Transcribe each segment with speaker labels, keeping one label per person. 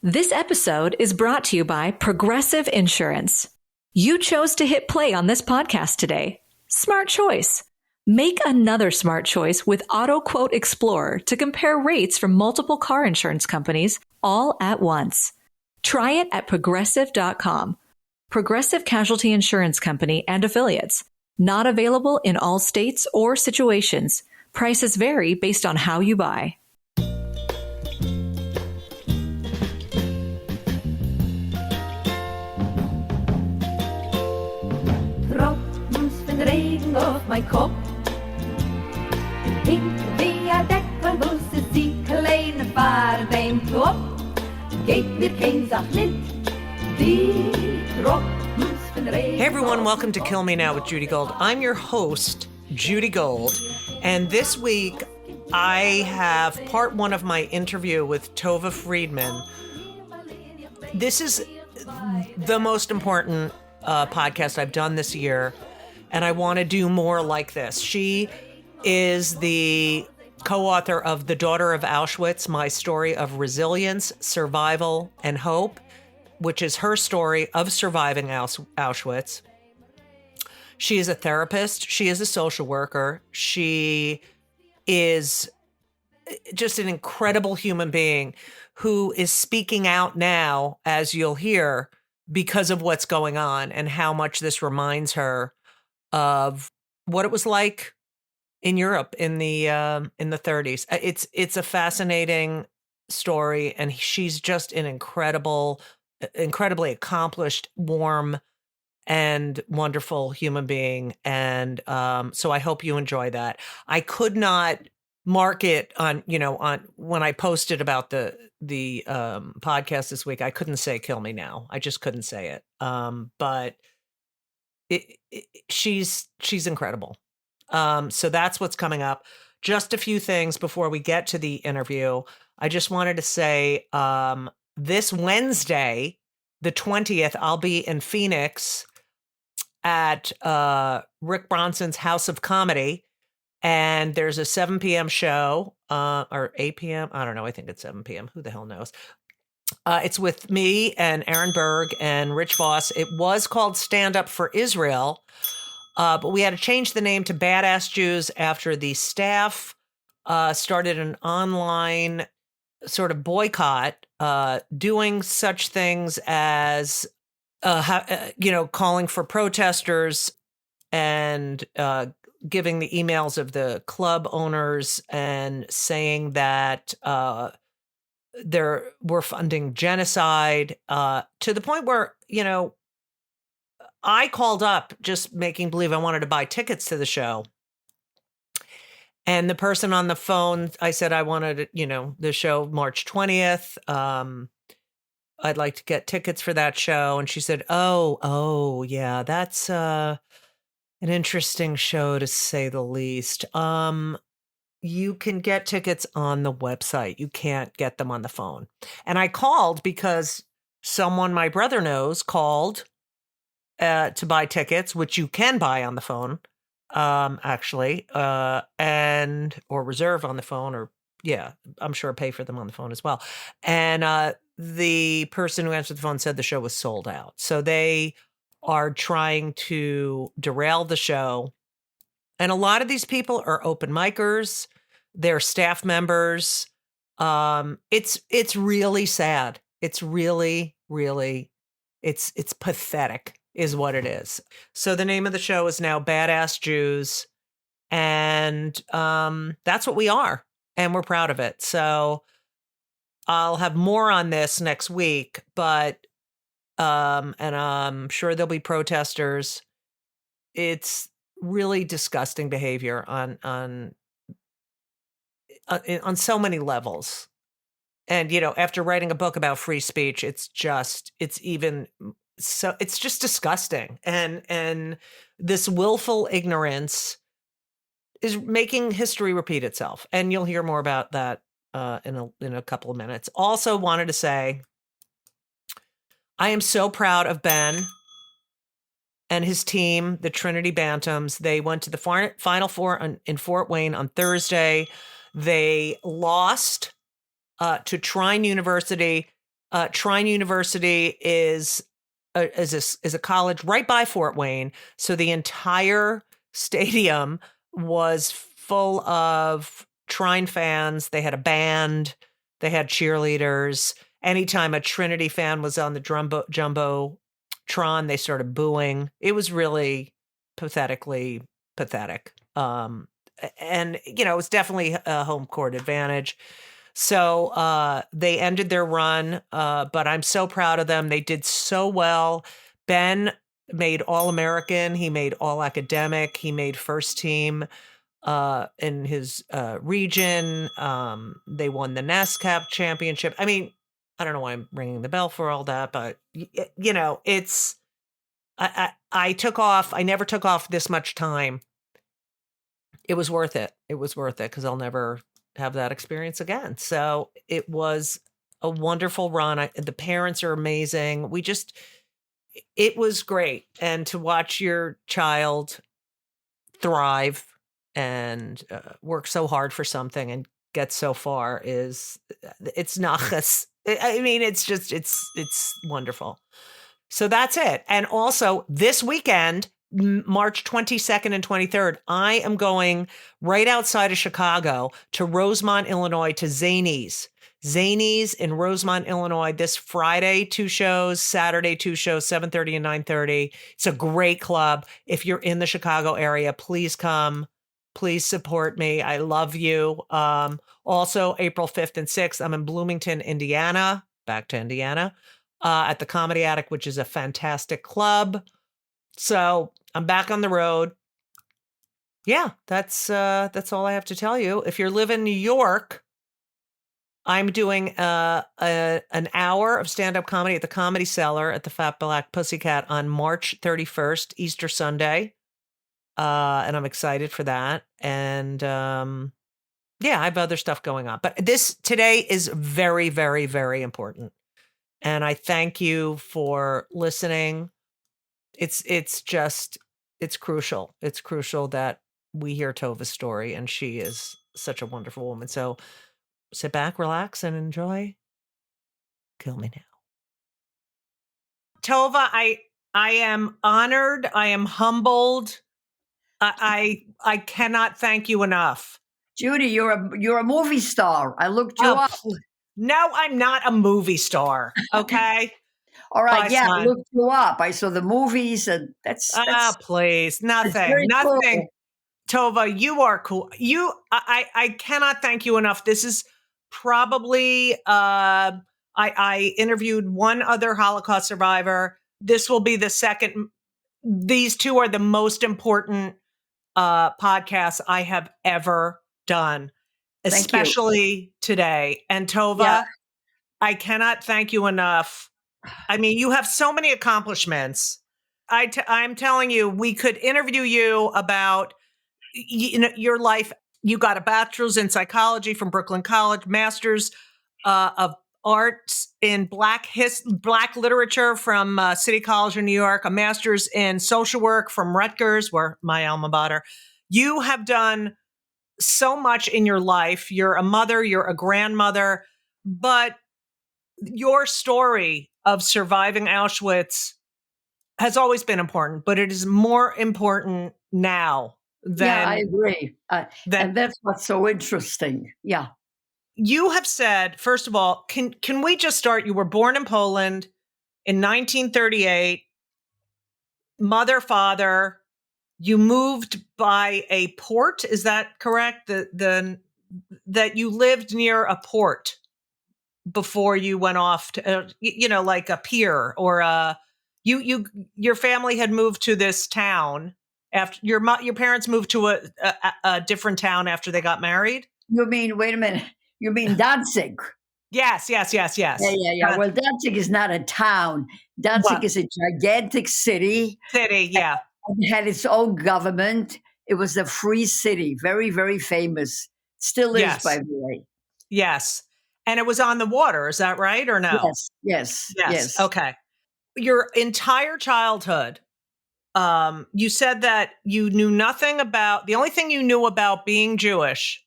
Speaker 1: This episode is brought to you by Progressive Insurance. You chose to hit play on this podcast today. Smart choice. Make another smart choice with Auto Quote Explorer to compare rates from multiple car insurance companies all at once. Try it at progressive.com. Progressive Casualty Insurance Company and Affiliates. Not available in all states or situations. Prices vary based on how you buy.
Speaker 2: Regen auf mein Kopf. Hinter der Deckelbus ist die kleine Fahrt beim Top. Geht mir kein Sach nicht, die Tropfen von Regen.
Speaker 3: Hey everyone, welcome to Kill Me Now with Judy Gold. I'm your host, Judy Gold, and this week I have part one of my interview with Tova Friedman. This is the most important podcast I've done this year. And I want to do more like this. She is the co-author of The Daughter of Auschwitz, My Story of Resilience, Survival, and Hope, which is her story of surviving Auschwitz. She is a therapist. She is a social worker. She is just an incredible human being who is speaking out now, as you'll hear, because of what's going on and how much this reminds her of what it was like in Europe in the 30s. It's a fascinating story, and she's just an incredibly accomplished, warm, and wonderful human being. And so I hope you enjoy that. I could not mark it on when I posted about the podcast this week. I couldn't say "Kill Me Now." I just couldn't say it. But she's incredible. So that's what's coming up. Just a few things before we get to the interview. I just wanted to say this Wednesday, the 20th, I'll be in Phoenix at Rick Bronson's House of Comedy. And there's a 7 p.m. show or 8 p.m. I don't know. I think it's 7 p.m. Who the hell knows? It's with me and Aaron Berg and Rich Voss. It was called Stand Up for Israel, but we had to change the name to Badass Jews after the staff started an online sort of boycott, doing such things as, calling for protesters and giving the emails of the club owners and saying that we're funding genocide, to the point where, I called up just making believe I wanted to buy tickets to the show. And the person on the phone, I said, I wanted, the show March 20th. I'd like to get tickets for that show. And she said, oh, yeah, that's an interesting show to say the least. You can get tickets on the website. You can't get them on the phone. And I called because someone my brother knows called to buy tickets, which you can buy on the phone, actually, or reserve on the phone, or I'm sure pay for them on the phone as well. And the person who answered the phone said the show was sold out. So they are trying to derail the show. And a lot of these people are open micers. They're staff members. It's really sad. It's really, really, it's pathetic is what it is. So the name of the show is now Badass Jews. And that's what we are. And we're proud of it. So I'll have more on this next week, but, and I'm sure there'll be protesters. It's really disgusting behavior on so many levels. And, after writing a book about free speech, it's just disgusting. And this willful ignorance is making history repeat itself. And you'll hear more about that in a couple of minutes. Also wanted to say, I am so proud of Ben and his team, the Trinity Bantams. They went to the Final Four in Fort Wayne on Thursday. They lost to Trine University Trine University is a college right by Fort Wayne. So the entire stadium was full of Trine fans. They had a band. They had cheerleaders. Anytime a Trinity fan was on the Jumbotron, they started booing. It was really pathetically pathetic. And, it was definitely a home court advantage. So they ended their run, but I'm so proud of them. They did so well. Ben made All-American. He made All-Academic. He made first team in his region. They won the NASCAP championship. I mean, I don't know why I'm ringing the bell for all that, but it's I took off. I never took off this much time. It was worth it. It was worth it because I'll never have that experience again. So it was a wonderful run. The parents are amazing. It was great. And to watch your child thrive and work so hard for something and get so far it's nachas. I mean, it's wonderful. So that's it. And also this weekend, March 22nd and 23rd, I am going right outside of Chicago to Rosemont, Illinois, to Zanies. Zanies in Rosemont, Illinois, this Friday, 2 shows, Saturday, 2 shows, 7:30 and 9:30. It's a great club. If you're in the Chicago area, please come. Please support me. I love you. Also, April 5th and 6th, I'm in Bloomington, Indiana, back to Indiana, at the Comedy Attic, which is a fantastic club. So I'm back on the road. Yeah, that's all I have to tell you. If you live in New York, I'm doing an hour of stand-up comedy at the Comedy Cellar at the Fat Black Pussycat on March 31st, Easter Sunday. And I'm excited for that. And I have other stuff going on. But today is very, very, very important. And I thank you for listening. It's crucial. It's crucial that we hear Tova's story, and she is such a wonderful woman. So sit back, relax, and enjoy. Kill me now. Tova, I am honored. I am humbled. I cannot thank you enough.
Speaker 4: Judy, you're a movie star. I looked you up.
Speaker 3: No, I'm not a movie star. Okay.
Speaker 4: All right.
Speaker 3: Bye,
Speaker 4: I
Speaker 3: son.
Speaker 4: looked you up. I saw the movies, and that's
Speaker 3: please, nothing.
Speaker 4: Cool.
Speaker 3: Tova, you are cool. I cannot thank you enough. This is probably I interviewed one other Holocaust survivor. This will be the second. These two are the most important podcasts I have ever done, especially today. And Tova, I cannot thank you enough. I mean, you have so many accomplishments. I'm telling you, we could interview you about your life. You got a bachelor's in psychology from Brooklyn College, master's of arts in Black literature from City College in New York, a master's in social work from Rutgers, where my alma mater. You have done so much in your life. You're a mother, you're a grandmother, but your story of surviving Auschwitz has always been important, but it is more important now than.
Speaker 4: Yeah, I agree. And that's what's so interesting. Yeah.
Speaker 3: You have said, first of all, can we just start? You were born in Poland in 1938, mother, father. You moved by a port. Is that correct? That you lived near a port before you went off to, like a pier or your family had moved to this town after your parents moved to a different town after they got married.
Speaker 4: You mean, wait a minute. You mean Danzig?
Speaker 3: Yes.
Speaker 4: Yeah. Well, Danzig is not a town. Danzig is a gigantic city.
Speaker 3: Yeah.
Speaker 4: It had its own government. It was a free city, very, very famous. Still is, by the way.
Speaker 3: Yes. And it was on the water. Is that right or no?
Speaker 4: Yes.
Speaker 3: Okay. Your entire childhood, you said that you knew nothing about, the only thing you knew about being Jewish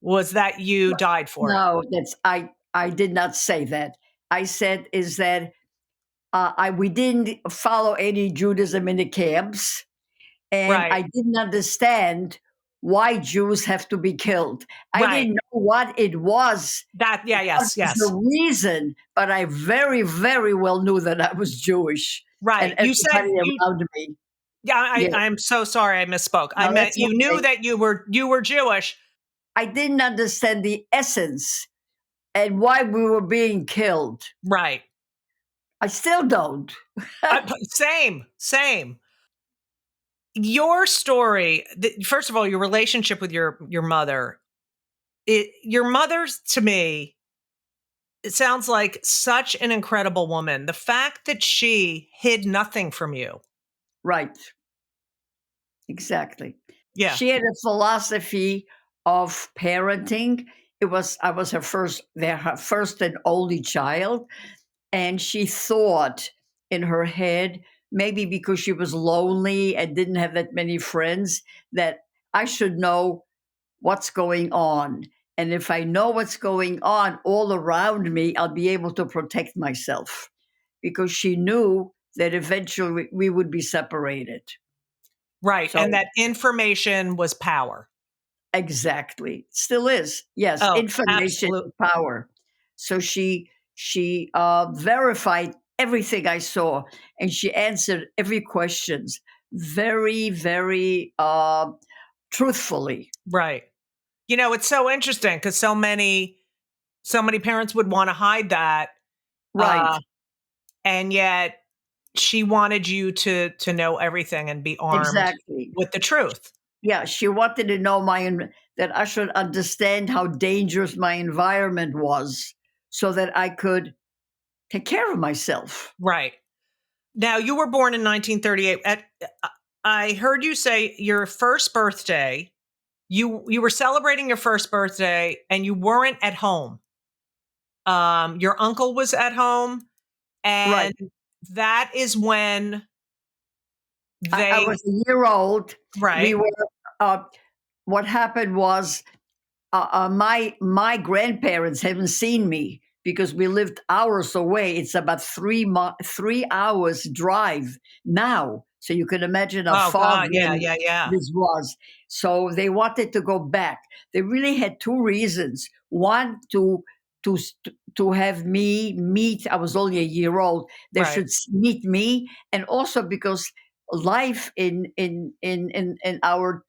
Speaker 3: was that you died for it.
Speaker 4: No, I did not say that. I said is that we didn't follow any Judaism in the camps, and
Speaker 3: Right.
Speaker 4: I didn't understand why Jews have to be killed. I
Speaker 3: Right.
Speaker 4: didn't know what it was. What
Speaker 3: Yes,
Speaker 4: was
Speaker 3: yes.
Speaker 4: the reason? But I very, very well knew that I was Jewish, and
Speaker 3: Right. You said
Speaker 4: everybody
Speaker 3: you
Speaker 4: around me.
Speaker 3: yeah,
Speaker 4: Yeah,
Speaker 3: I'm so sorry I misspoke. I
Speaker 4: no,
Speaker 3: meant
Speaker 4: that's
Speaker 3: you knew
Speaker 4: okay.
Speaker 3: that you were Jewish.
Speaker 4: I didn't understand the essence and why we were being killed.
Speaker 3: Right.
Speaker 4: I still don't.
Speaker 3: Same. Your story, first of all, your relationship with your mother, your mother's to me, it sounds like such an incredible woman. The fact that she hid nothing from you.
Speaker 4: Right. Exactly.
Speaker 3: Yeah.
Speaker 4: She had a philosophy of parenting. I was her first and only child, and she thought in her head, maybe because she was lonely and didn't have that many friends, that I should know what's going on. And if I know what's going on all around me, I'll be able to protect myself, because she knew that eventually we would be separated.
Speaker 3: Right. And
Speaker 4: So
Speaker 3: that information was power.
Speaker 4: exactly. Still is. Yes,
Speaker 3: Oh,
Speaker 4: information
Speaker 3: absolutely.
Speaker 4: is power. So she verified everything I saw, and she answered every questions very, very truthfully.
Speaker 3: Right. It's so interesting because so many parents would want to hide that.
Speaker 4: Right.
Speaker 3: Uh, and yet she wanted you to know everything and be armed
Speaker 4: Exactly.
Speaker 3: with the truth.
Speaker 4: Yeah, she wanted to know that I should understand how dangerous my environment was, so that I could take care of myself.
Speaker 3: Right. Now, you were born in 1938. I heard you say your first birthday, you were celebrating your first birthday and you weren't at home. Your uncle was at home,
Speaker 4: Right.
Speaker 3: and that is when
Speaker 4: I
Speaker 3: they
Speaker 4: was a year old. We
Speaker 3: right.
Speaker 4: were. Uh, what happened was my grandparents haven't seen me because we lived hours away. It's about 3 hours drive now, so you can imagine how
Speaker 3: Oh
Speaker 4: far
Speaker 3: God, yeah,
Speaker 4: then
Speaker 3: yeah, yeah.
Speaker 4: this was. So they wanted to go back. They really had two reasons. One, to to have me meet. I was only a year old. They
Speaker 3: Right.
Speaker 4: should meet me, and also because life in our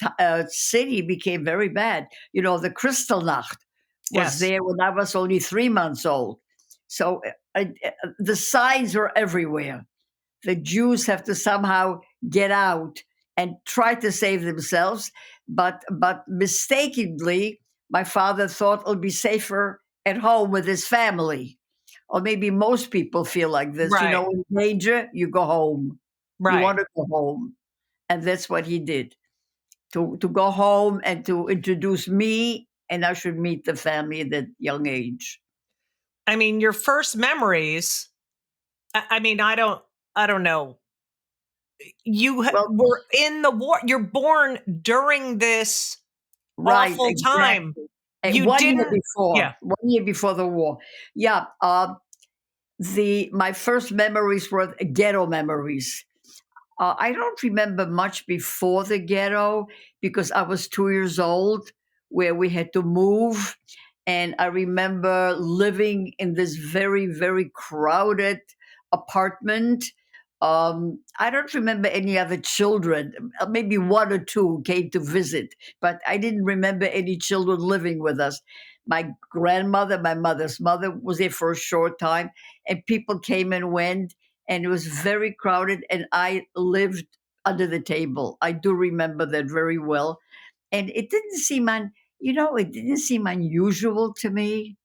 Speaker 4: city became very bad. You know, the Kristallnacht was
Speaker 3: Yes.
Speaker 4: there when I was only 3 months old. So the signs were everywhere. The Jews have to somehow get out and try to save themselves. But mistakenly, my father thought it'll be safer at home with his family. Or maybe most people feel like this. You
Speaker 3: Right.
Speaker 4: know, in danger, you go home. You
Speaker 3: Right.
Speaker 4: want to go home. And that's what he did, to go home and to introduce me, and I should meet the family at that young age.
Speaker 3: I mean, your first memories, I mean, I don't know.
Speaker 4: Well,
Speaker 3: Were in the war. You're born during this
Speaker 4: right,
Speaker 3: awful time.
Speaker 4: exactly.
Speaker 3: You didn't yeah.
Speaker 4: 1 year before the war. Yeah, the my first memories were ghetto memories. I don't remember much before the ghetto because I was 2 years old, where we had to move. And I remember living in this very, very crowded apartment. I don't remember any other children. Maybe one or two came to visit, but I didn't remember any children living with us. My grandmother, my mother's mother, was there for a short time, and people came and went, and it was very crowded, and I lived under the table. I do remember that very well. And it didn't it didn't seem unusual to me.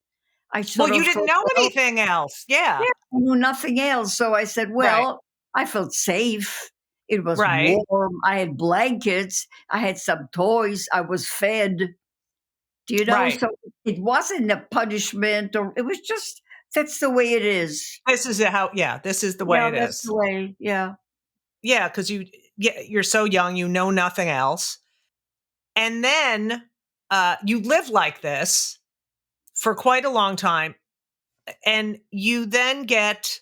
Speaker 4: I
Speaker 3: Well,
Speaker 4: sort
Speaker 3: you
Speaker 4: of
Speaker 3: didn't
Speaker 4: thought,
Speaker 3: know
Speaker 4: well,
Speaker 3: anything else. Yeah.
Speaker 4: yeah, I knew nothing else. So I said,
Speaker 3: Right.
Speaker 4: well, I felt safe. It was
Speaker 3: Right.
Speaker 4: warm. I had blankets. I had some toys. I was fed. Do you know?
Speaker 3: Right.
Speaker 4: So it wasn't a punishment, or it was just, that's the way it is.
Speaker 3: This is the way
Speaker 4: Yeah,
Speaker 3: it
Speaker 4: that's
Speaker 3: is.
Speaker 4: the way. Yeah.
Speaker 3: Yeah, because you're so young, you know nothing else. And then you live like this for quite a long time. and you then get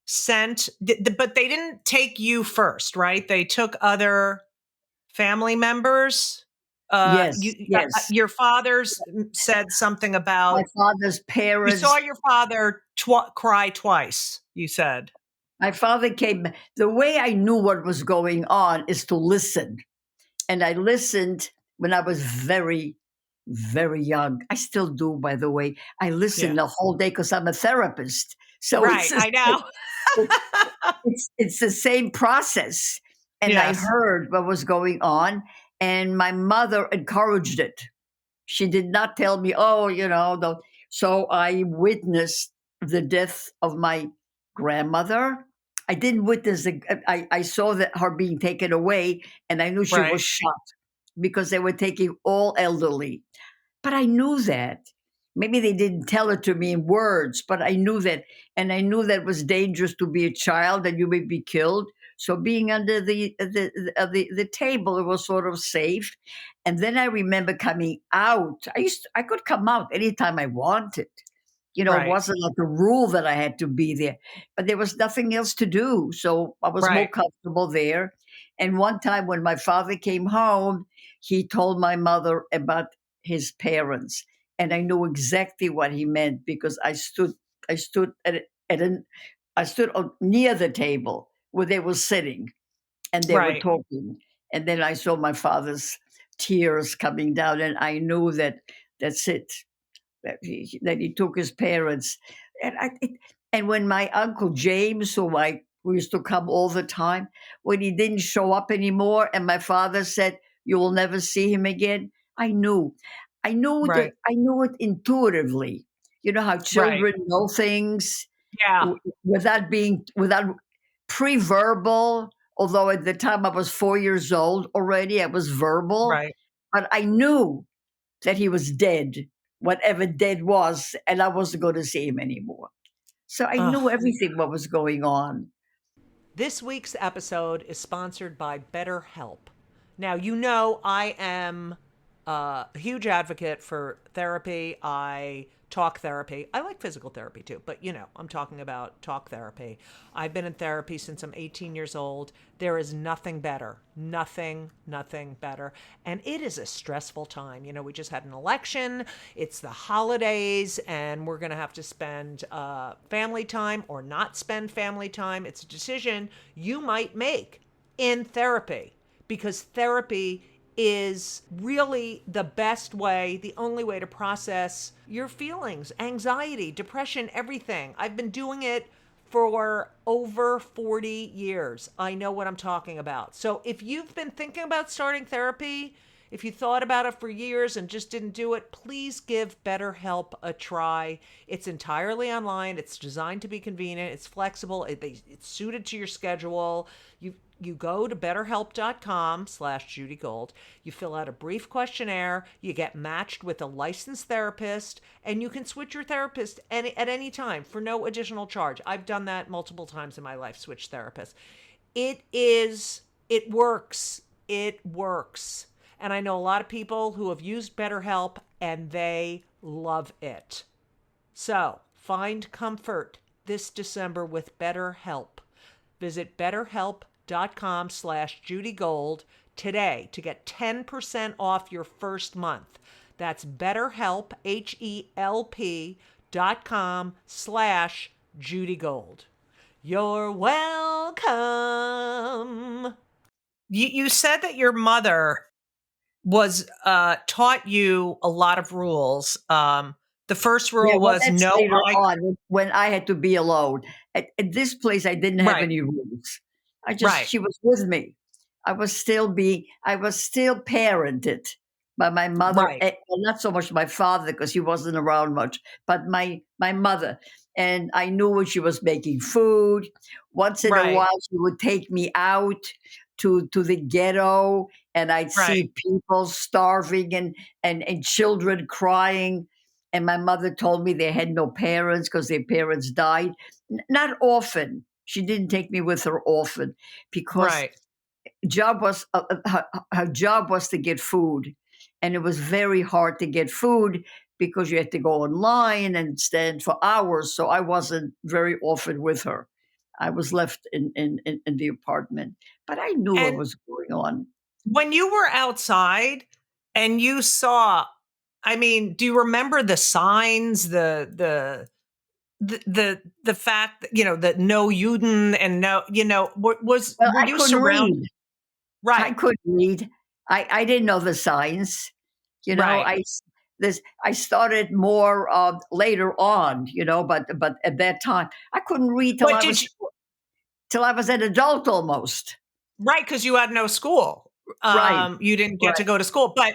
Speaker 3: sent, but they didn't take you first, right? They took other family members.
Speaker 4: Yes, yes.
Speaker 3: Your father's said something
Speaker 4: My
Speaker 3: about
Speaker 4: father's
Speaker 3: you saw
Speaker 4: parents.
Speaker 3: your father cry twice. You said,
Speaker 4: My father came. The way I knew what was going on is to listen. And I listened when I was very, very young. I still do, by the way. I listen
Speaker 3: yeah,
Speaker 4: the whole day because I'm a therapist. So
Speaker 3: right. I know.
Speaker 4: it's the same process. And I
Speaker 3: Yes,
Speaker 4: heard what was going on, and my mother encouraged it. She did not tell me, oh, so I witnessed the death of my grandmother. I didn't witness I saw that her being taken away, and I knew she was
Speaker 3: right,
Speaker 4: shot because they were taking all elderly. But I knew that. Maybe they didn't tell it to me in words, but I knew that. And I knew that it was dangerous to be a child and you may be killed. So being under the table, it was sort of safe. And then I remember coming out. I could come out anytime I wanted. It
Speaker 3: right,
Speaker 4: wasn't like a rule that I had to be there, but there was nothing else to do. So I was more
Speaker 3: right,
Speaker 4: comfortable there. And one time when my father came home, he told my mother about his parents. And I knew exactly what he meant because I stood at an, I stood near the table where they were sitting and they were
Speaker 3: right.
Speaker 4: talking. And then I saw my father's tears coming down, and I knew that that's it, that he took his parents. And when my uncle James, who used to come all the time, when he didn't show up anymore, and my father said, "You will never see him again,"
Speaker 3: Right,
Speaker 4: I knew it intuitively. You know how
Speaker 3: right.
Speaker 4: children know things
Speaker 3: Yeah,
Speaker 4: without pre-verbal. Although at the time I was 4 years old already, I was verbal,
Speaker 3: right.
Speaker 4: but I knew that he was dead, whatever dead was, and I wasn't going to see him anymore. So I
Speaker 3: Ugh.
Speaker 4: knew everything what was going on.
Speaker 3: This week's episode is sponsored by BetterHelp. Now, you know I am a huge advocate for therapy. I talk therapy. I like physical therapy too, but I'm talking about talk therapy. I've been in therapy since I'm 18 years old. There is nothing better. Nothing better. And it is a stressful time. We just had an election, it's the holidays, and we're going to have to spend family time or not spend family time. It's a decision you might make in therapy because therapy is really the best way, the only way to process your feelings, anxiety, depression, everything. I've been doing it for over 40 years. I know what I'm talking about. So if you've been thinking about starting therapy, if you thought about it for years and just didn't do it, please give BetterHelp a try. It's entirely online. It's designed to be convenient. It's flexible. It's suited to your schedule. You go to betterhelp.com/Judy Gold. You fill out a brief questionnaire. You get matched with a licensed therapist, and you can switch your therapist at any time for no additional charge. I've done that multiple times in my life, switch therapists. It works. It works. And I know a lot of people who have used BetterHelp and they love it. So find comfort this December with BetterHelp. Visit betterhelp.com/Judy Gold today to get 10% off your first month. That's BetterHelp, HELP.com/Judy Gold. You're welcome. You said that your mother was taught you a lot of rules. The first
Speaker 4: Yeah,
Speaker 3: rule
Speaker 4: well,
Speaker 3: was
Speaker 4: that's
Speaker 3: no
Speaker 4: later
Speaker 3: eye.
Speaker 4: on when I had to be alone. At this place, I didn't have
Speaker 3: Right,
Speaker 4: any rules.
Speaker 3: right,
Speaker 4: She was with me. I was still parented by my mother,
Speaker 3: right,
Speaker 4: well, not so much my father because he wasn't around much, but my mother. And I knew when she was making food. Once in a
Speaker 3: right,
Speaker 4: while, she would take me out to the ghetto, and I'd
Speaker 3: right,
Speaker 4: see people starving and children crying. And my mother told me they had no parents because their parents died. Not often. She didn't take me with her often because
Speaker 3: right,
Speaker 4: her job was to get food, and it was very hard to get food because you had to go online and stand for hours. So I wasn't very often with her. I was left in the apartment, but I knew what
Speaker 3: And
Speaker 4: was going on.
Speaker 3: when you were outside and you saw, I mean, do you remember the signs, the fact that, that no Juden and no,
Speaker 4: Well,
Speaker 3: were
Speaker 4: I
Speaker 3: you
Speaker 4: couldn't
Speaker 3: surrounded?
Speaker 4: read. I
Speaker 3: Right,
Speaker 4: couldn't read. I didn't know the signs. You know,
Speaker 3: right.
Speaker 4: I started more later on. But at that time I couldn't read
Speaker 3: But did you,
Speaker 4: till I was an adult almost.
Speaker 3: right, because you had no school.
Speaker 4: Right,
Speaker 3: You didn't get to
Speaker 4: right.
Speaker 3: go to school. But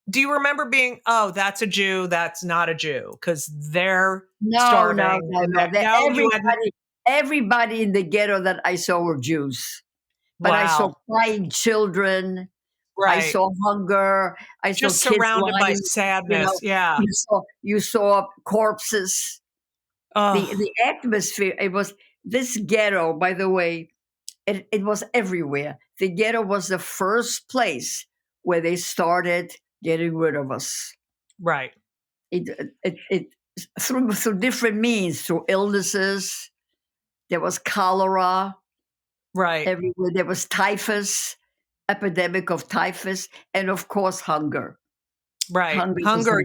Speaker 3: do you remember being, oh, that's a Jew, that's not a Jew, because they're
Speaker 4: No, no,
Speaker 3: starving
Speaker 4: no,
Speaker 3: and
Speaker 4: no.
Speaker 3: no, you hadn't.
Speaker 4: Everybody in the ghetto that I saw were Jews. But I saw
Speaker 3: Wow.
Speaker 4: crying children. I
Speaker 3: Right.
Speaker 4: saw hunger. I saw
Speaker 3: Just
Speaker 4: kids
Speaker 3: surrounded by
Speaker 4: lying. You
Speaker 3: sadness.
Speaker 4: know,
Speaker 3: Yeah.
Speaker 4: you saw corpses. The
Speaker 3: Oh,
Speaker 4: the atmosphere. It was this ghetto. By the way, it was everywhere. The ghetto was the first place where they started getting rid of us.
Speaker 3: right.
Speaker 4: It through different means, through illnesses. There was cholera
Speaker 3: Right.
Speaker 4: everywhere. There was typhus, epidemic of typhus, and of course hunger.
Speaker 3: Right.
Speaker 4: Hunger was
Speaker 3: Hunger,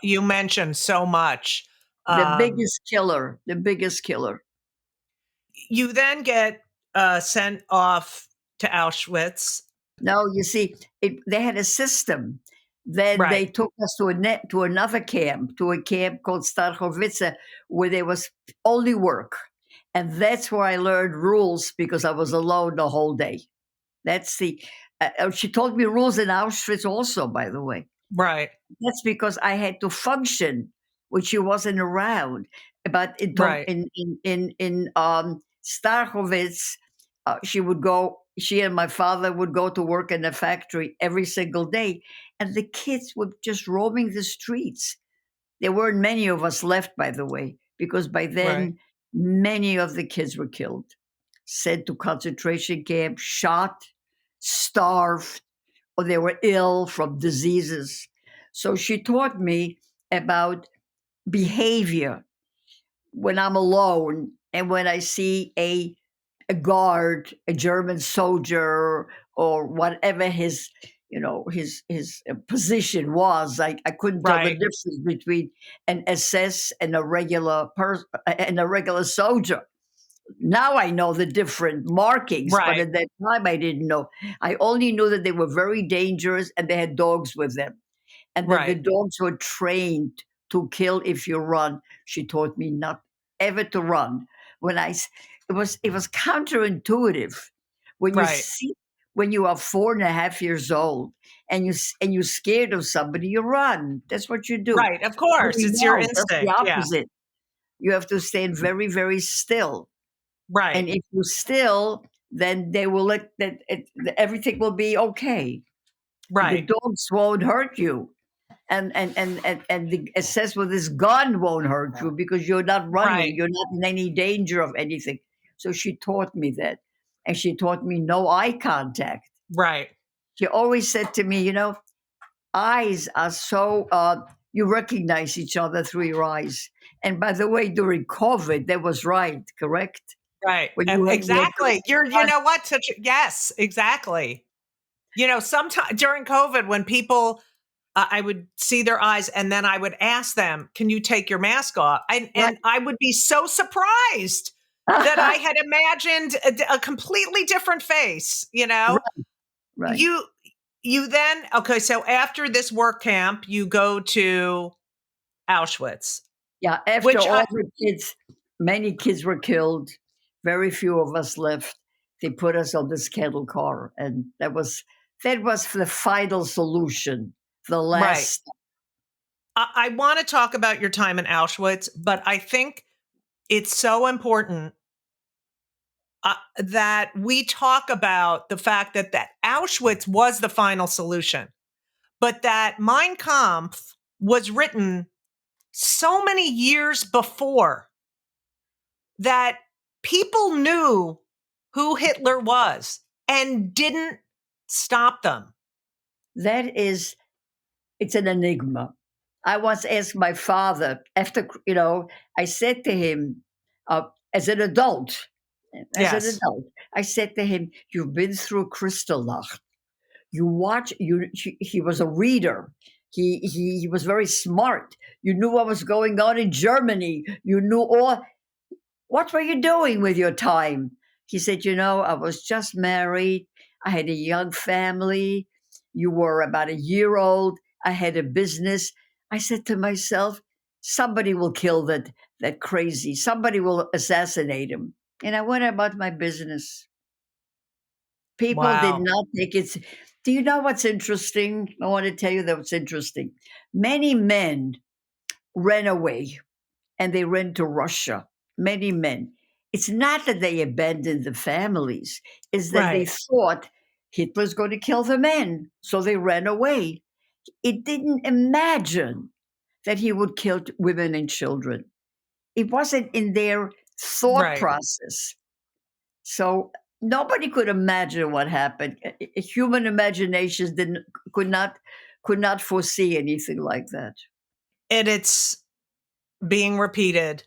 Speaker 3: you mentioned so much.
Speaker 4: the
Speaker 3: Um,
Speaker 4: biggest killer. The biggest killer.
Speaker 3: you then get sent off to Auschwitz.
Speaker 4: No, you see, they had a system. Then
Speaker 3: Right.
Speaker 4: they took us to another camp, to a camp called Starchowice, where there was only work, and that's where I learned rules because I was alone the whole day. That's the. She taught me rules in Auschwitz also, by the way.
Speaker 3: Right.
Speaker 4: That's because I had to function when she wasn't around. But
Speaker 3: Right.
Speaker 4: in Starchowitz, she would go. She and my father would go to work in the factory every single day, and the kids were just roaming the streets. There weren't many of us left, by the way, because by
Speaker 3: Right.
Speaker 4: then many of the kids were killed, sent to concentration camps, shot, starved, or they were ill from diseases. So she taught me about behavior when I'm alone and when I see a guard, a German soldier, or whatever his position was. I couldn't tell the
Speaker 3: Right.
Speaker 4: difference between an SS and a regular person and a regular soldier. Now I know the different markings, but
Speaker 3: Right.
Speaker 4: at that time I didn't know. I only knew that they were very dangerous and they had dogs with them, and that the
Speaker 3: Right.
Speaker 4: dogs were trained to kill if you run. She taught me not ever to run. When it was counterintuitive when you
Speaker 3: Right.
Speaker 4: see when you are 4.5 years old and you're scared of somebody, you run. That's what you do.
Speaker 3: Right. Of course.
Speaker 4: Only
Speaker 3: It's your
Speaker 4: now, that's the
Speaker 3: instinct. Yeah.
Speaker 4: opposite. You have to stand very, very still,
Speaker 3: Right.
Speaker 4: and if you're still, then they will everything will be okay. The
Speaker 3: Right.
Speaker 4: dogs won't hurt you, and the assess with this gun won't hurt you because you're not running,
Speaker 3: Right.
Speaker 4: you're not in any danger of anything. So she taught me that, and she taught me no eye contact.
Speaker 3: Right.
Speaker 4: She always said to me, eyes are so you recognize each other through your eyes. And by the way, during COVID, that was right, correct?
Speaker 3: Right.
Speaker 4: When you had
Speaker 3: Exactly. You know what? Yes, exactly. Sometime during COVID when people, I would see their eyes and then I would ask them, can you take your mask off?
Speaker 4: right,
Speaker 3: And I would be so surprised that I had imagined a completely different face,
Speaker 4: right, right.
Speaker 3: You you then, okay, so after this work camp, you go to Auschwitz,
Speaker 4: Yeah, after
Speaker 3: which
Speaker 4: all the kids, many kids were killed. Very few of us left. They put us on this cattle car, and that was the final solution. The
Speaker 3: right.
Speaker 4: last.
Speaker 3: I want to talk about your time in Auschwitz, but I think it's so important that we talk about the fact that Auschwitz was the final solution, but that Mein Kampf was written so many years before that people knew who Hitler was and didn't stop them.
Speaker 4: That is, it's an enigma. I once asked my father after, I said to him, as an adult,
Speaker 3: Yes.
Speaker 4: I said to him, "You've been through Kristallnacht. You watch. He was a reader. He was very smart. You knew what was going on in Germany. You knew all. What were you doing with your time?" He said, "I was just married. I had a young family. You were about a year old. I had a business." I said to myself, somebody will kill that crazy. Somebody will assassinate him. And I went about my business. People did
Speaker 3: Wow.
Speaker 4: not take it. Do you know what's interesting? I want to tell you that what's interesting. Many men ran away and they ran to Russia. Many men. It's not that they abandoned the families, it's that they
Speaker 3: Right.
Speaker 4: thought Hitler's going to kill the men. So they ran away. It didn't imagine that he would kill women and children. It wasn't in their thought
Speaker 3: Right.
Speaker 4: process. So nobody could imagine what happened. Human imaginations didn't could not foresee anything like that.
Speaker 3: And it's being repeated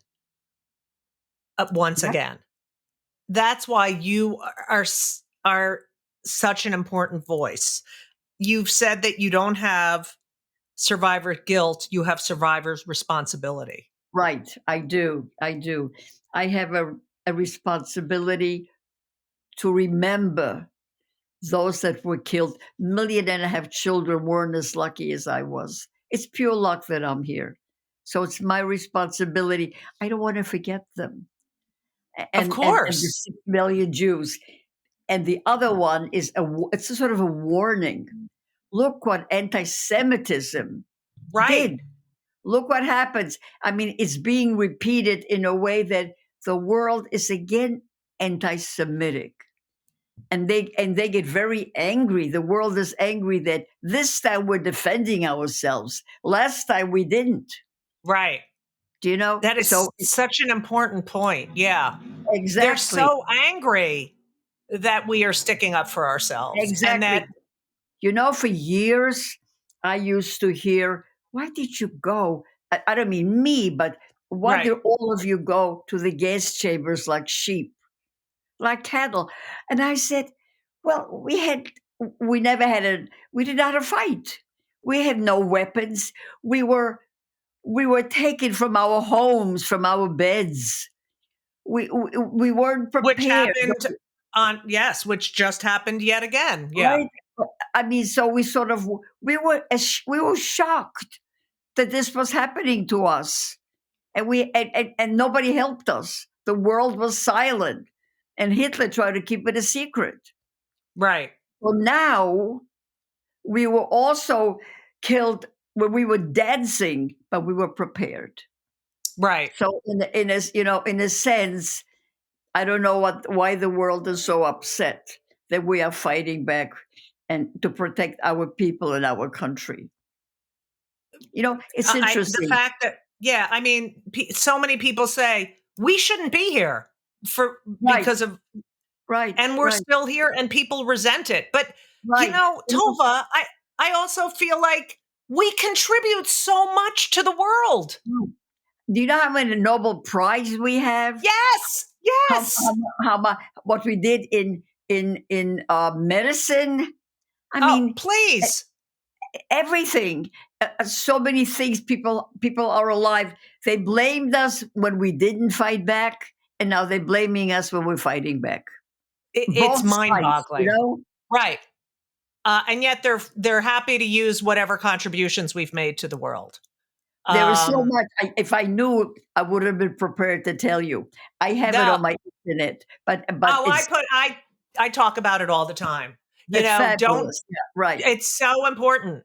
Speaker 3: once
Speaker 4: Yeah.
Speaker 3: again. That's why you are such an important voice. You've said that you don't have survivor guilt, you have survivor's responsibility.
Speaker 4: Right. I do. I do. I have a responsibility to remember those that were killed. 1.5 million children weren't as lucky as I was. It's pure luck that I'm here. So it's my responsibility. I don't want to forget them.
Speaker 3: Of
Speaker 4: And the
Speaker 3: course.
Speaker 4: 6 million Jews. And the other one is it's a sort of a warning. Look what anti-Semitism
Speaker 3: Right.
Speaker 4: did. Look what happens. I mean, it's being repeated in a way that the world is again anti-Semitic. And they get very angry. The world is angry that this time we're defending ourselves. Last time we didn't.
Speaker 3: Right.
Speaker 4: Do you know?
Speaker 3: That is
Speaker 4: So
Speaker 3: such an important point. Yeah. They're
Speaker 4: exactly,
Speaker 3: so angry that we are sticking up for ourselves and that
Speaker 4: exactly. For years I used to hear, "Why did you go?" I don't mean me, but why
Speaker 3: right.
Speaker 4: did all of you go to the gas chambers like sheep, like cattle? And I said, "Well, we did not have a fight. We had no weapons. We were we were taken from our homes, from our beds. We weren't
Speaker 3: Which
Speaker 4: prepared,
Speaker 3: happened which just happened yet again. Yeah.
Speaker 4: right?" I mean, so we were shocked that this was happening to us, and nobody helped us. The world was silent, and Hitler tried to keep it a secret.
Speaker 3: Right.
Speaker 4: Well, now we were also killed when we were dancing, but we were prepared.
Speaker 3: Right.
Speaker 4: So in a sense, I don't know why the world is so upset that we are fighting back and to protect our people and our country. It's
Speaker 3: The
Speaker 4: interesting.
Speaker 3: fact that, yeah, I mean, so many people say we shouldn't be here
Speaker 4: Right,
Speaker 3: because of,
Speaker 4: right,
Speaker 3: and we're
Speaker 4: right,
Speaker 3: still here and people resent it. But,
Speaker 4: right.
Speaker 3: Tova, I also feel like we contribute so much to the world.
Speaker 4: Do you know how many Nobel Prize we have?
Speaker 3: Yes.
Speaker 4: How
Speaker 3: Yes.
Speaker 4: how much what we did in medicine? I
Speaker 3: Oh,
Speaker 4: mean, e-
Speaker 3: please.
Speaker 4: everything. So many things. People are alive. They blamed us when we didn't fight back, and now they're blaming us when we're fighting back.
Speaker 3: It's
Speaker 4: Both
Speaker 3: mind
Speaker 4: sides,
Speaker 3: boggling. Right. And yet they're happy to use whatever contributions we've made to the world.
Speaker 4: There is so
Speaker 3: Um,
Speaker 4: much. If I knew, I would have been prepared to tell you. I have it
Speaker 3: no,
Speaker 4: on my internet, but
Speaker 3: oh, I talk about it all the time.
Speaker 4: that's
Speaker 3: Don't.
Speaker 4: fabulous. Yeah, right.
Speaker 3: It's so important.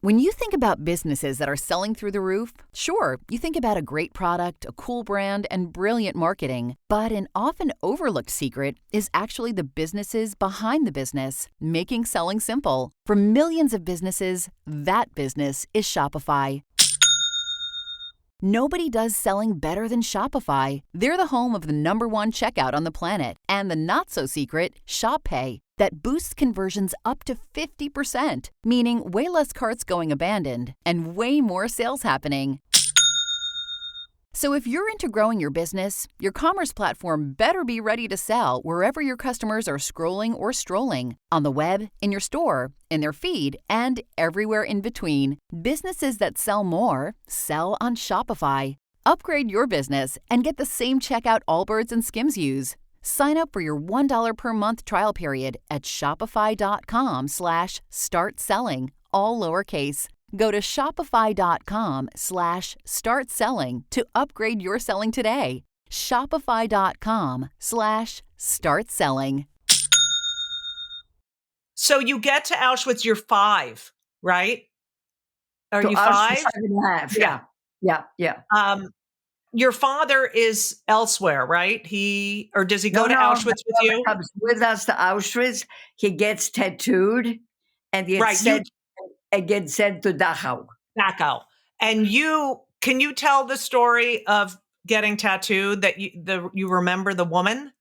Speaker 5: When you think about businesses that are selling through the roof, sure, you think about a great product, a cool brand, and brilliant marketing. But an often overlooked secret is actually the businesses behind the business, making selling simple. For millions of businesses, that business is Shopify. Nobody does selling better than Shopify. They're the home of the #1 checkout on the planet and the not-so-secret Shop Pay that boosts conversions up to 50%, meaning way less carts going abandoned and way more sales happening. So if you're into growing your business, your commerce platform better be ready to sell wherever your customers are scrolling or strolling, on the web, in your store, in their feed, and everywhere in between. Businesses that sell more sell on Shopify. Upgrade your business and get the same checkout Allbirds and Skims use. Sign up for your $1 per month trial period at shopify.com/start selling, all lowercase. Go to shopify.com/start selling to upgrade your selling today. Shopify.com/start selling.
Speaker 3: So you get to Auschwitz, you're 5, right? Are
Speaker 4: So
Speaker 3: you
Speaker 4: I was
Speaker 3: 5?
Speaker 4: 5.5.
Speaker 3: Yeah.
Speaker 4: Yeah.
Speaker 3: Your father is elsewhere, right? Does he go to
Speaker 4: No,
Speaker 3: Auschwitz with you?
Speaker 4: comes with us to Auschwitz. He gets tattooed and
Speaker 3: Right, you
Speaker 4: gets sent to Dachau.
Speaker 3: Dachau. And can you tell the story of getting tattooed that you remember the woman?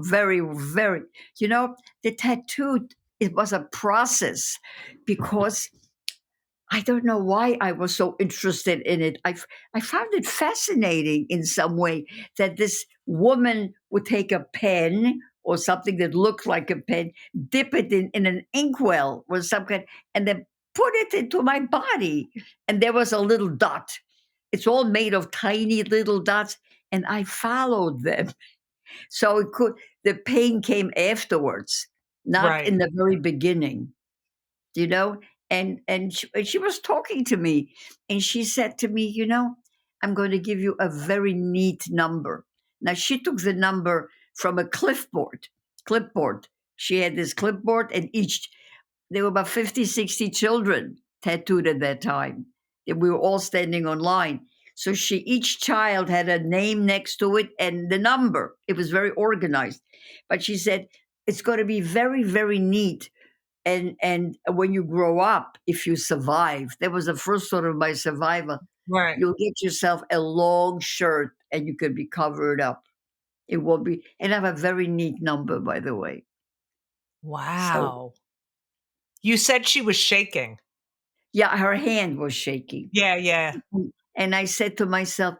Speaker 4: Very, very. The tattoo, it was a process because I don't know why I was so interested in it. I found it fascinating in some way that this woman would take a pen or something that looked like a pen, dip it in an inkwell or some kind, and then put it into my body. And there was a little dot. It's all made of tiny little dots, and I followed them. So the pain came afterwards, not
Speaker 3: Right.
Speaker 4: in the very beginning, you know. And she was talking to me, and she said to me, I'm going to give you a very neat number. Now she took the number from a clipboard. She had this clipboard, and there were about 50, 60 children tattooed at that time. And we were all standing on line. So each child had a name next to it and the number. It was very organized. But she said, it's going to be very, very neat. And when you grow up, if you survive, that was the first sort of my survival.
Speaker 3: Right.
Speaker 4: You'll get yourself a long shirt and you could be covered up. It will be, and I have a very neat number, by the way. So
Speaker 3: Wow. You said she was shaking.
Speaker 4: yeah, her hand was shaking.
Speaker 3: Yeah.
Speaker 4: And I said to myself,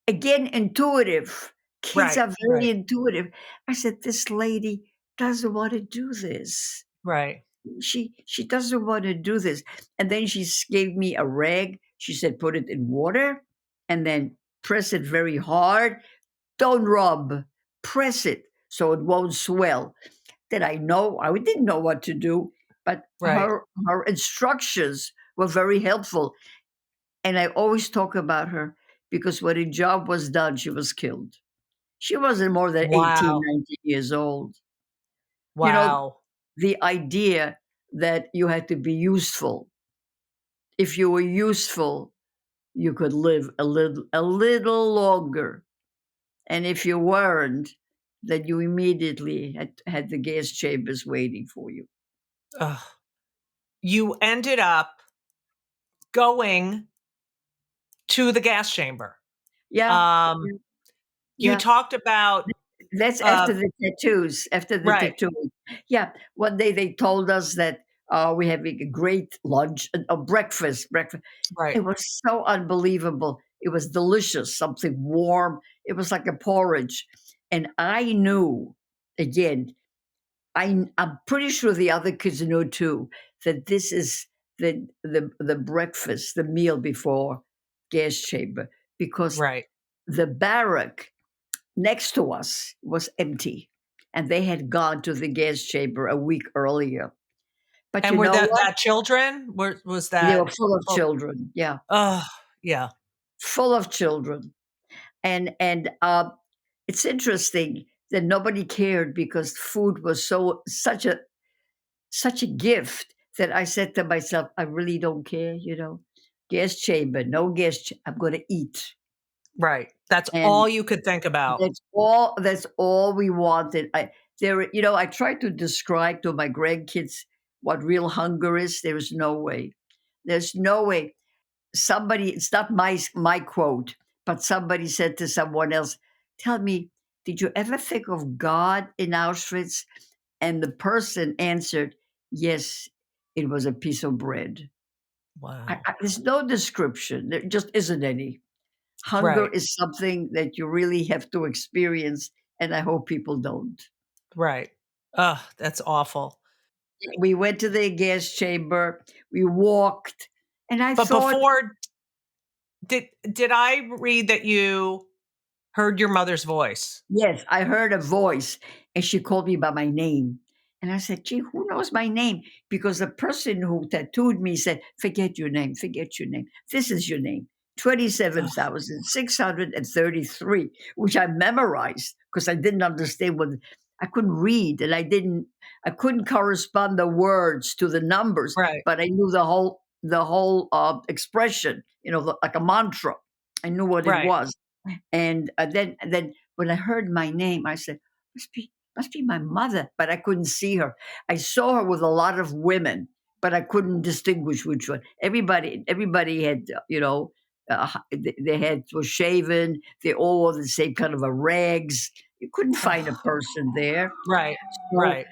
Speaker 4: again, intuitive. Kids
Speaker 3: Right,
Speaker 4: are very
Speaker 3: right,
Speaker 4: intuitive. I said, this lady doesn't want to do this.
Speaker 3: right.
Speaker 4: She doesn't want to do this. And then gave me a rag. She said, put it in water and then press it very hard. Don't rub. Press it so it won't swell. Then I didn't know what to do, but
Speaker 3: Right.
Speaker 4: her instructions were very helpful. And I always talk about her because when the job was done, she was killed. She wasn't more than 18,
Speaker 3: Wow.
Speaker 4: 19 years old. You know,
Speaker 3: Wow.
Speaker 4: the idea that you had to be useful. If you were useful, you could live a little longer. And if you weren't, then you immediately had the gas chambers waiting for you.
Speaker 3: Ugh. You ended up going to the gas chamber.
Speaker 4: Yeah.
Speaker 3: Um, you
Speaker 4: Yeah.
Speaker 3: talked about,
Speaker 4: That's
Speaker 3: uh
Speaker 4: after the tattoos. After the
Speaker 3: right,
Speaker 4: tattoo. Yeah. One day they told us that we're having a great lunch, a breakfast. Breakfast.
Speaker 3: right,
Speaker 4: It was so unbelievable. It was delicious, something warm. It was like a porridge. And I knew, again, I'm pretty sure the other kids knew too, that this is the breakfast, the meal before gas chamber, because
Speaker 3: right.
Speaker 4: the barrack next to us was empty, and they had gone to the gas chamber a week earlier. But
Speaker 3: And
Speaker 4: you
Speaker 3: were
Speaker 4: know what?
Speaker 3: that children? Was
Speaker 4: They were
Speaker 3: that
Speaker 4: full of
Speaker 3: full?
Speaker 4: children. Yeah,
Speaker 3: Oh, yeah.
Speaker 4: full of children. And it's interesting that nobody cared because food was such a gift that I said to myself, I really don't care. Gas chamber, no I'm going to eat.
Speaker 3: Right. That's
Speaker 4: And
Speaker 3: all you could think about.
Speaker 4: that's all we wanted. I tried to describe to my grandkids what real hunger is. There's no way. somebody, it's not my quote, but somebody said to someone else, tell me, did you ever think of God in Auschwitz? And the person answered, yes, it was a piece of bread.
Speaker 3: Wow.
Speaker 4: There's no description. There just isn't any. Hunger
Speaker 3: Right.
Speaker 4: is something that you really have to experience, and I hope people don't.
Speaker 3: Right. Oh, that's awful.
Speaker 4: We went to the gas chamber, we walked, and I
Speaker 3: But
Speaker 4: thought,
Speaker 3: before, did I read that you heard your mother's voice?
Speaker 4: yes, I heard a voice, and she called me by my name. And I said, gee, who knows my name? Because the person who tattooed me said, forget your name, forget your name. This is your name.
Speaker 3: Ugh,
Speaker 4: 27,633, which I memorized because I didn't understand what I couldn't read, and I couldn't correspond the words to the numbers,
Speaker 3: right.
Speaker 4: but I knew the whole expression, like a mantra. I knew what it
Speaker 3: Right.
Speaker 4: was. And then when I heard my name, I said, must be my mother, but I couldn't see her. I saw her with a lot of women, but I couldn't distinguish which one. Everybody had, their heads were shaven. They all wore the same kind of a rags. You couldn't find a
Speaker 3: Ugh,
Speaker 4: person there.
Speaker 3: right.
Speaker 4: So,
Speaker 3: Right.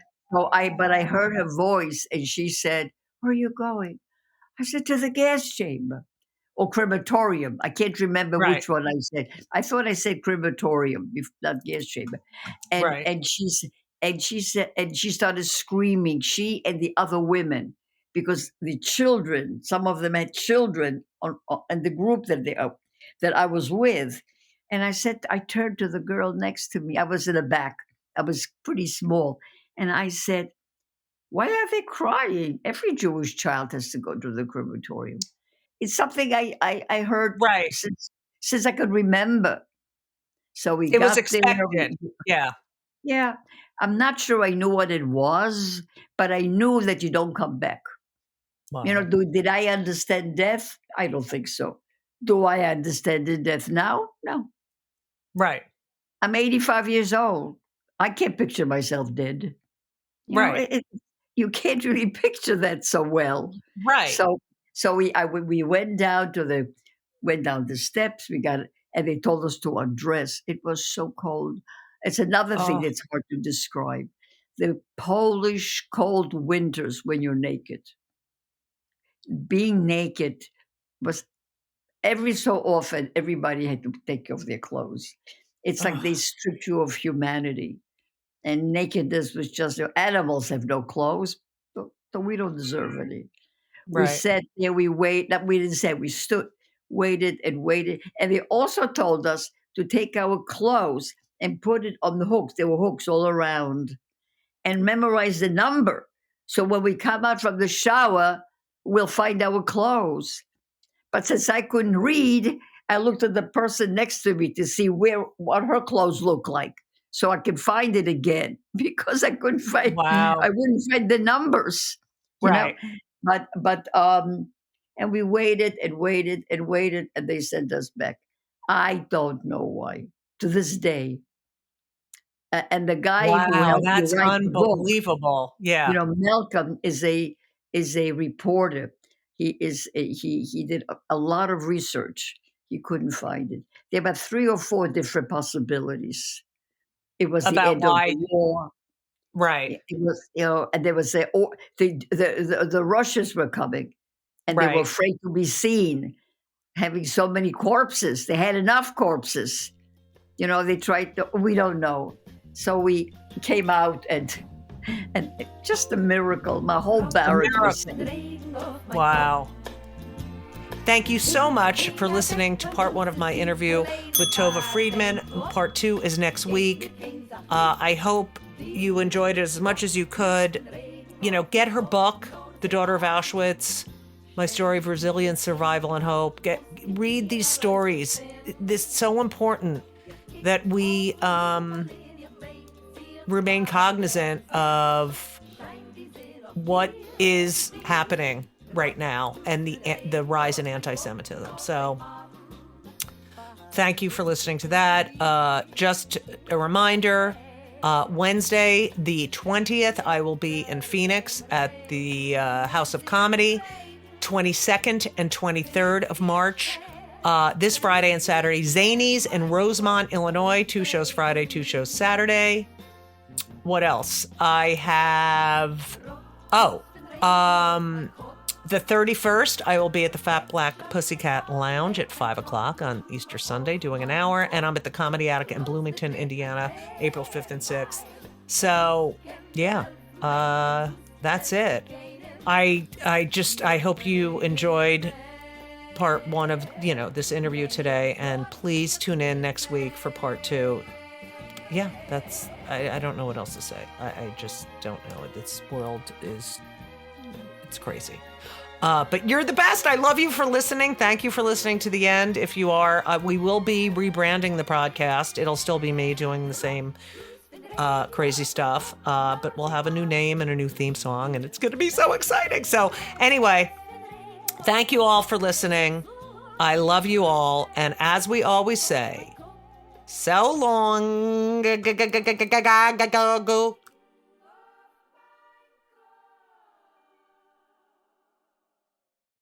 Speaker 4: but I heard her voice, and she said, "Where are you going?" I said, "To the gas chamber." Or crematorium. I can't remember
Speaker 3: Right.
Speaker 4: which one I said. I thought I said crematorium, not gas chamber. And
Speaker 3: Right.
Speaker 4: and she said, and she started screaming. She and the other women, because the children, some of them had children in the group that I was with. And I turned to the girl next to me. I was in the back. I was pretty small, and I said, "Why are they crying? Every Jewish child has to go to the crematorium." It's something I heard
Speaker 3: Right.
Speaker 4: since I could remember. So we
Speaker 3: It was
Speaker 4: got there.
Speaker 3: expected. Yeah.
Speaker 4: Yeah, I'm not sure I knew what it was, but I knew that you don't come back.
Speaker 3: Wow.
Speaker 4: Did I understand death? I don't think so. Do I understand the death now? No.
Speaker 3: Right.
Speaker 4: I'm 85 years old. I can't picture myself dead.
Speaker 3: Right.
Speaker 4: You can't really picture that so well.
Speaker 3: Right.
Speaker 4: So we went down the steps. And they told us to undress. It was so cold. It's another thing
Speaker 3: Oh,
Speaker 4: that's hard to describe. The Polish cold winters when you're naked. Being naked was every so often everybody had to take off their clothes. It's like they
Speaker 3: oh,
Speaker 4: stripped you of humanity. And nakedness was just animals have no clothes, so we don't deserve any. We
Speaker 3: right.
Speaker 4: sat there, we didn't say, we stood, waited and waited. And they also told us to take our clothes and put it on the hooks. There were hooks all around, and memorize the number. So when we come out from the shower, we'll find our clothes. But since I couldn't read, I looked at the person next to me to see what her clothes look like, so I could find it again because I
Speaker 3: Wow.
Speaker 4: wouldn't find the numbers, you know.
Speaker 3: Right.
Speaker 4: But and we waited and waited and waited, and they sent us back. I don't know why to this day. And the guy who
Speaker 3: Wow.
Speaker 4: helped me
Speaker 3: That's
Speaker 4: write the book,
Speaker 3: unbelievable. Yeah.
Speaker 4: Malcolm is a reporter. He did a lot of research. He couldn't find it. There were 3 or 4 different possibilities. It was the
Speaker 3: About
Speaker 4: end of
Speaker 3: why.
Speaker 4: the war.
Speaker 3: Right.
Speaker 4: It was, and there was the Russians were coming, and they were
Speaker 3: Right.
Speaker 4: afraid to be seen having so many corpses. They had enough corpses. They tried to, we don't know. So we came out, and just a miracle. My whole
Speaker 3: A
Speaker 4: barrack was
Speaker 3: miracle.
Speaker 4: saved.
Speaker 3: Wow. Thank you so much for listening to part 1 of my interview with Tova Friedman. Part 2 is next week. I hope you enjoyed it as much as you could. Get her book, The Daughter of Auschwitz, My Story of Resilience, Survival, and Hope. Read these stories. This is so important that we remain cognizant of what is happening right now and the rise in anti-Semitism. So thank you for listening to that. Just a reminder, Wednesday, the 20th, I will be in Phoenix at the House of Comedy. 22nd and 23rd of March. This Friday and Saturday, Zanies in Rosemont, Illinois. 2 shows Friday, 2 shows Saturday. What else? I have... the 31st, I will be at the Fat Black Pussycat Lounge at 5 o'clock on Easter Sunday doing an hour. And I'm at the Comedy Attic in Bloomington, Indiana, April 5th and 6th. So, yeah, that's it. I hope you enjoyed part 1 of, this interview today. And please tune in next week for part 2. Yeah, I don't know what else to say. I just don't know. This world it's crazy. But you're the best. I love you for listening. Thank you for listening to the end. If you are, we will be rebranding the podcast. It'll still be me doing the same crazy stuff. But we'll have a new name and a new theme song, and it's going to be so exciting. So anyway, thank you all for listening. I love you all. And as we always say, so long.